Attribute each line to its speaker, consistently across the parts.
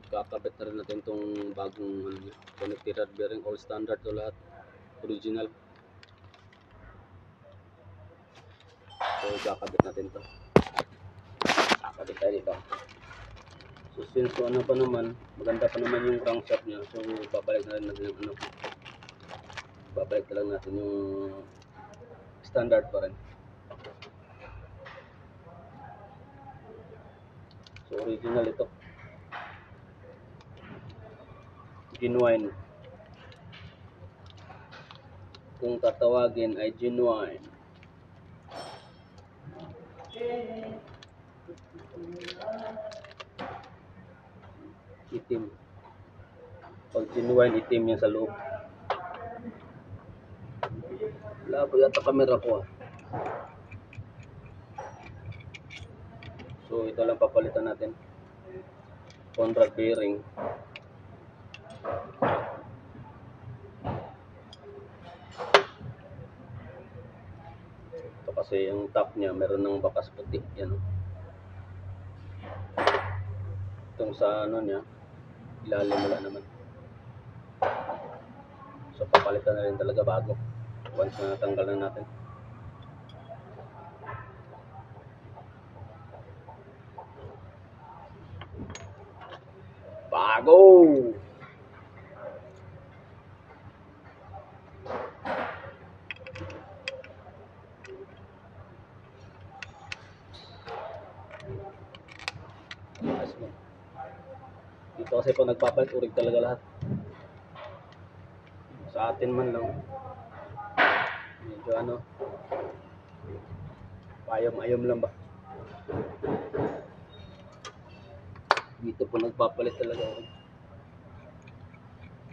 Speaker 1: kakabit na rin natin itong bagong connected rod bearing, all standard to lahat, original. So kakabit natin to, kakabit tayo dito. So since ano pa naman, maganda pa naman yung crankshaft nya, so babalik na rin natin yung babalik na lang natin yung standard pa rin. So original ito, genuine, kung tatawagin ay genuine. Itim, pag genuine itim yan sa loob. Labo yata camera ko. So ito lang papalitan natin, Conrad bearing. Ito kasi yung top nya meron ng bakas puti yan. Itong sa ano nya, ilalim wala naman. So papalitan na rin talaga bago once na natanggal na natin. Bago! Dito kasi pag nagpapalit, urig talaga lahat. Sa atin man lang, medyo ano, payom-ayom lang ba. Dito po nagpapalit talaga urig.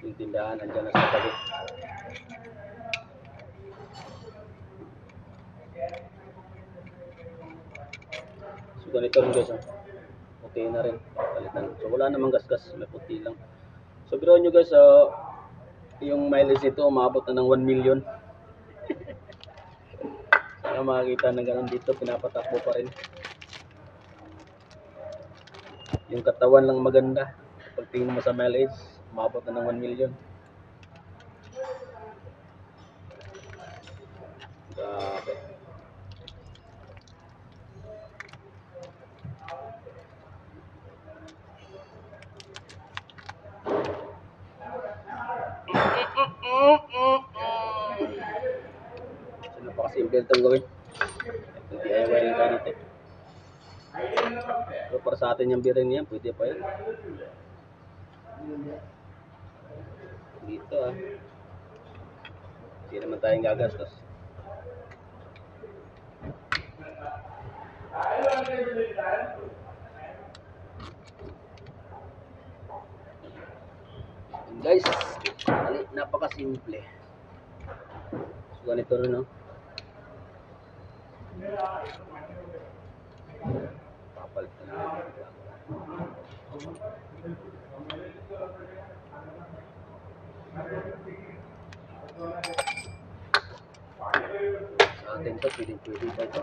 Speaker 1: Yung tindahan andyan na sa tabi. So ganito rin guys, puti na rin palitan. So wala namang gasgas, may puti lang. So biro nyo guys, yung mileage nito umabot na ng 1 million. Sana makakita na ganun dito, pinapatakbo pa rin. Yung katawan lang maganda, pag tingin mo sa mileage, umabot na ng 1 million. Grabe. So napaka-simple itong gawin. Itong DIY lang tayo natin. So para sa atin yung bearing niya, pwede pa yan. Dito hindi naman tayong gagastos. Guys, napaka-simple. So ganito rin, no? Papalit na natin. Sa atin to, pwede pa ito.